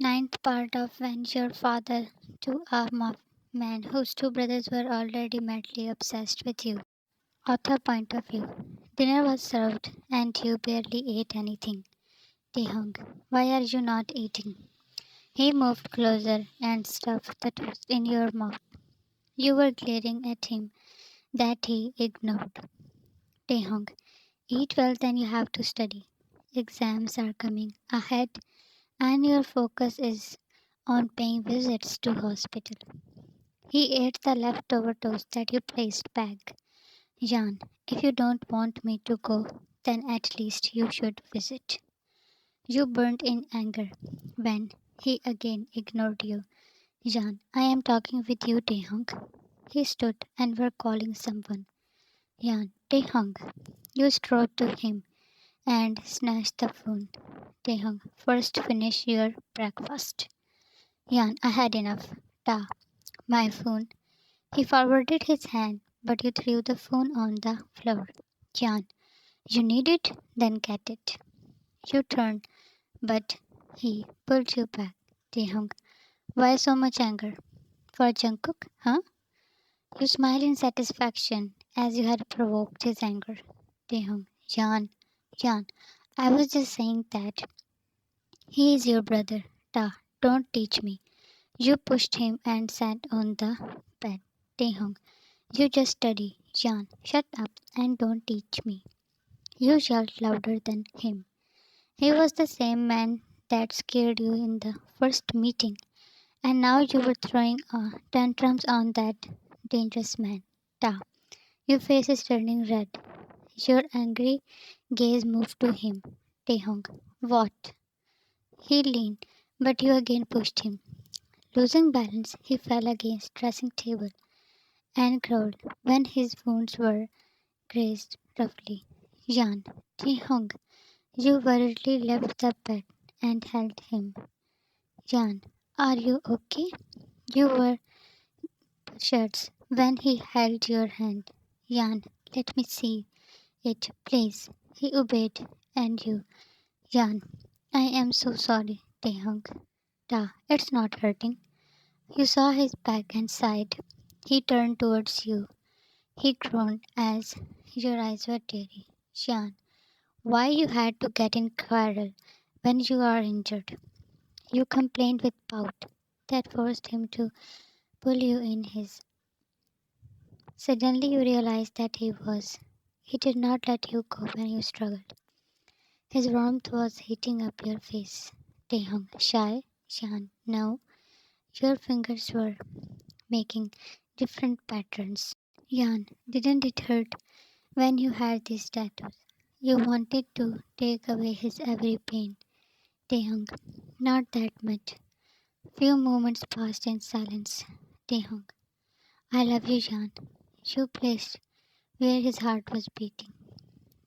Ninth part of When Your Father to a Man whose two brothers were already madly obsessed with you. Author point of view. Dinner was served and you barely ate anything. Taehyung, why are you not eating? He moved closer and stuffed the toast in your mouth. You were glaring at him that he ignored. Taehyung, eat well then you have to study. Exams are coming ahead and your focus is on paying visits to hospital. He ate the leftover toast that you placed back. Jan, if you don't want me to go, then at least you should visit. You burned in anger when he again ignored you. Jan, I am talking with you, Taehyung. He stood and were calling someone. Jan, Taehyung. You strode to him and snatched the phone. Taehyung, first finish your breakfast. Jan, I had enough. Ta, my phone. He forwarded his hand, but you threw the phone on the floor. Jan, you need it? Then get it. You turned, but he pulled you back. Taehyung, why so much anger? For Jungkook, huh? You smiled in satisfaction as you had provoked his anger. Taehyung, Jan, I was just saying that he is your brother. Ta, don't teach me. You pushed him and sat on the bed. Taehyung, you just study. Jan, shut up and don't teach me. You yelled louder than him. He was the same man that scared you in the first meeting, and now you were throwing tantrums on that dangerous man. Ta. Your face is turning red. Your angry gaze moved to him. Taehyung. What? He leaned, but you again pushed him. Losing balance, he fell against dressing table and growled when his wounds were grazed roughly. Jan. Taehyung. You worriedly left the bed and held him. Jan, are you okay? You were shirts when he held your hand. Jan, let me see it, please. He obeyed, and you. Jan, I am so sorry, Taehyung. Ta, it's not hurting. You saw his back and sighed. He turned towards you. He groaned as your eyes were teary. Jan, why you had to get in quarrel when you are injured? You complained with pout that forced him to pull you in his. Suddenly you realized that he was. He did not let you go when you struggled. His warmth was heating up your face. Taehyung, shy, Shan, no. Your fingers were making different patterns. Yan, didn't it hurt when you had these tattoos? You wanted to take away his every pain. Taehyung, not that much. Few moments passed in silence. Taehyung, I love you, Jan. You placed where his heart was beating.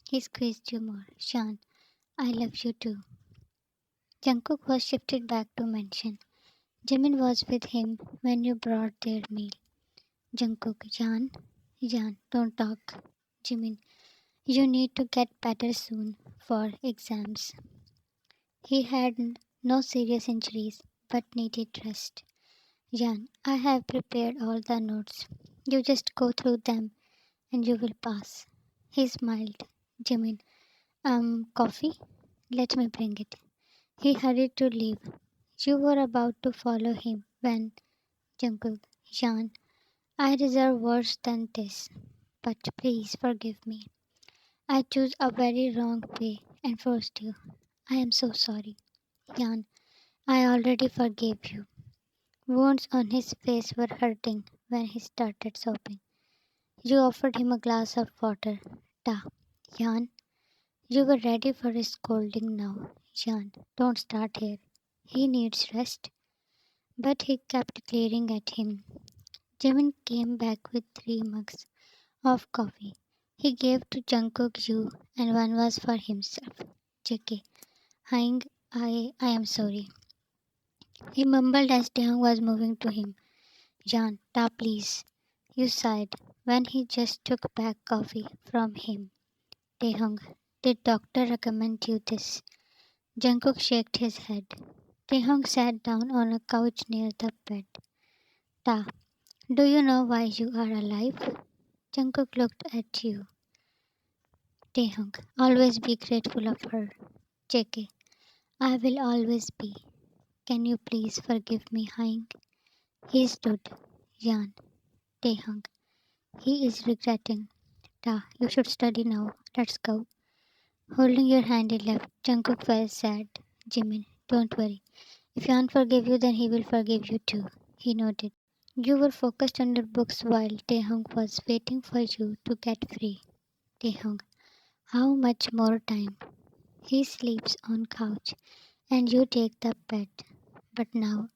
He squeezed you more. Shan, I love you too. Jungkook was shifted back to mansion. Jimin was with him when you brought their meal. Jungkook, Jan, don't talk. Jimin, you need to get better soon for exams. He had no serious injuries but needed rest. Jan, I have prepared all the notes. You just go through them and you will pass. He smiled. Jimin, coffee? Let me bring it. He hurried to leave. You were about to follow him when Jungkook, Jan, I deserve worse than this, but please forgive me. I chose a very wrong way and forced you. I am so sorry. Jan, I already forgave you. Wounds on his face were hurting when he started sobbing. You offered him a glass of water. Ta, Jan, you were ready for his scolding now. Jan, don't start here. He needs rest. But he kept glaring at him. Jimin came back with 3 mugs of coffee. He gave to Jungkook you and one was for himself. JK, Hang, I am sorry. He mumbled as Taehyung was moving to him. Jan, ta please. You sighed when he just took back coffee from him. Taehyung, did doctor recommend you this? Jungkook shook his head. Taehyung sat down on a couch near the bed. Ta, do you know why you are alive? Jungkook looked at you. Taehyung, always be grateful of her. JK, I will always be. Can you please forgive me, Hyung? He stood. Yan, Taehyung. He is regretting. Ta, you should study now. Let's go. Holding your hand he left. Jungkook felt sad. Jimin, don't worry. If Yan forgave you, then he will forgive you too. He nodded. You were focused on your books while Taehyung was waiting for you to get free. Taehyung, how much more time? He sleeps on couch and you take the bed. But now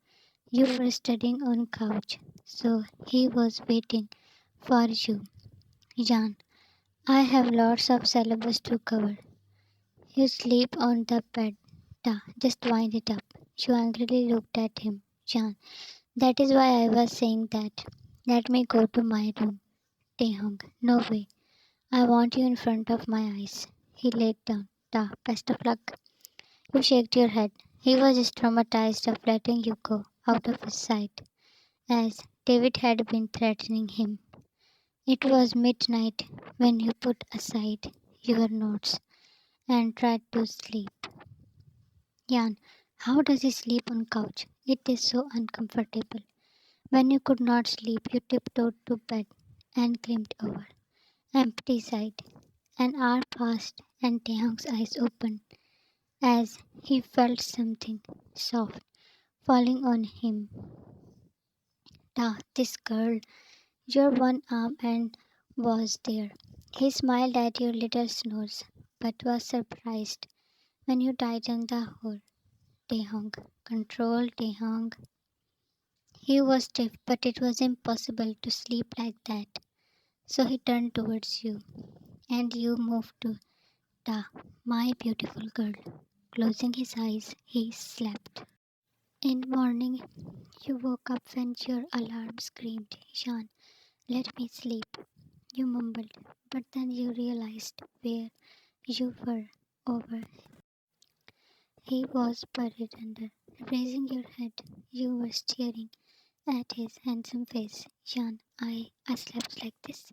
you were studying on couch, so he was waiting for you. Jan, I have lots of syllabus to cover. You sleep on the bed. Da, just wind it up. She angrily looked at him. Jan, that is why I was saying that. Let me go to my room. Taehyung, no way. I want you in front of my eyes. He laid down. Da, best of luck. You shook your head. He was traumatized of letting you go out of his sight, as David had been threatening him. It was midnight when you put aside your notes and tried to sleep. Jan, how does he sleep on couch? It is so uncomfortable. When you could not sleep, you tiptoed to bed and climbed over. Empty side. An hour passed and Taehyung's eyes opened as he felt something soft falling on him. Ah, this girl, your one arm and was there. He smiled at your little snores, but was surprised when you tightened the hole. Taehyung, control Taehyung. He was stiff, but it was impossible to sleep like that. So he turned towards you, and you moved to Ta, my beautiful girl. Closing his eyes, he slept. In morning, you woke up when your alarm screamed, Ishan, let me sleep. You mumbled, but then you realized where you were over. He was buried under. Raising your head, you were staring at his handsome face. Ishan, I slept like this.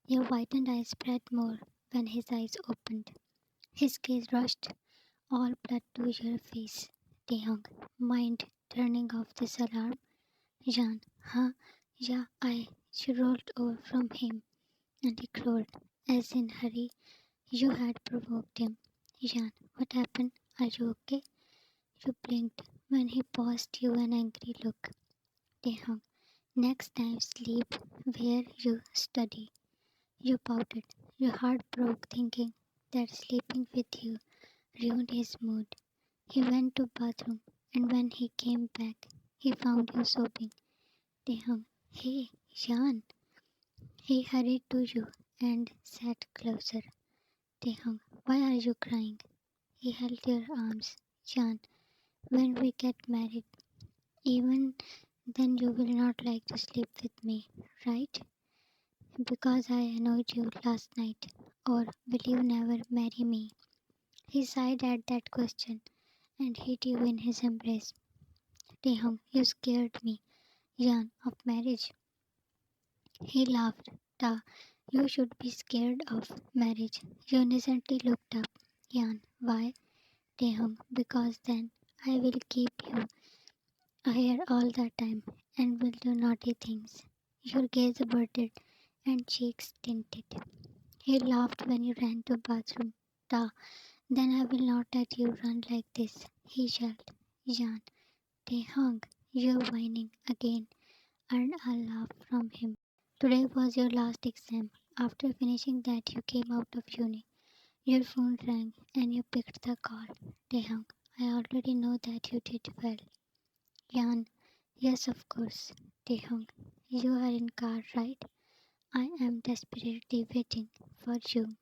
Your whitened eyes spread more when his eyes opened. His gaze rushed all blood to your face. Taehyung, mind turning off this alarm? Jan, huh? Yeah, She rolled over from him and he crowed, as in hurry. You had provoked him. Jan, what happened? Are you okay? You blinked when he paused you an angry look. Taehyung, next time sleep where you study. You pouted. Your heart broke thinking that sleeping with you ruined his mood. He went to bathroom and when he came back, he found you sobbing. Taehyung, hey, Jan. He hurried to you and sat closer. Taehyung, why are you crying? He held your arms. Jan, when we get married, even then you will not like to sleep with me, right? Because I annoyed you last night. Or will you never marry me? He sighed at that question and hid you in his embrace. Taehyung, you scared me, Jan, of marriage. He laughed. Ta, you should be scared of marriage. You innocently looked up. Jan, why? Taehyung, because then I will keep you here all the time and will do naughty things. Your gaze averted and cheeks tinted. He laughed when you ran to bathroom. Ta, then I will not let you run like this. He yelled. Jan, Taehyung, you're whining again, earned a laugh from him. Today was your last exam. After finishing that, you came out of uni. Your phone rang and you picked the call. Taehyung, I already know that you did well. Yan, yes, of course. Taehyung, you are in car, right? I am desperately waiting for you.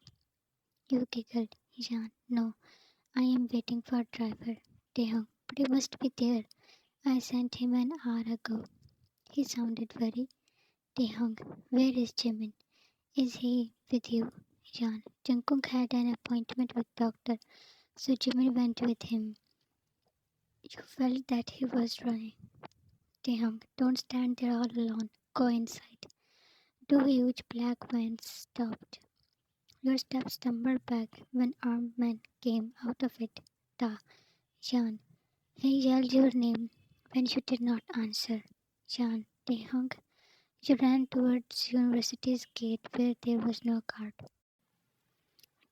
You giggled. Yan, no, I am waiting for driver. Taehyung, but he must be there. I sent him an hour ago. He sounded worried. Taehyung, where is Jimin? Is he with you? Jan. Jungkook had an appointment with doctor, so Jimmy went with him. You felt that he was running. Taehyung, don't stand there all alone. Go inside. Two huge black vans stopped. Your steps stumbled back when armed men came out of it. Ta, Jan. He yelled your name when you did not answer. Jan, Taehyung. You ran towards university's gate where there was no guard.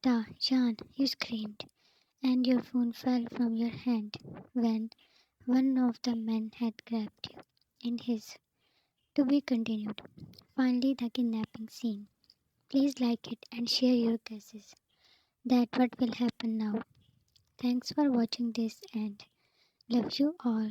Ta, Jan, you screamed, and your phone fell from your hand when one of the men had grabbed you in his. To be continued. Finally, the kidnapping scene. Please like it and share your guesses. That what will happen now. Thanks for watching this and love you all.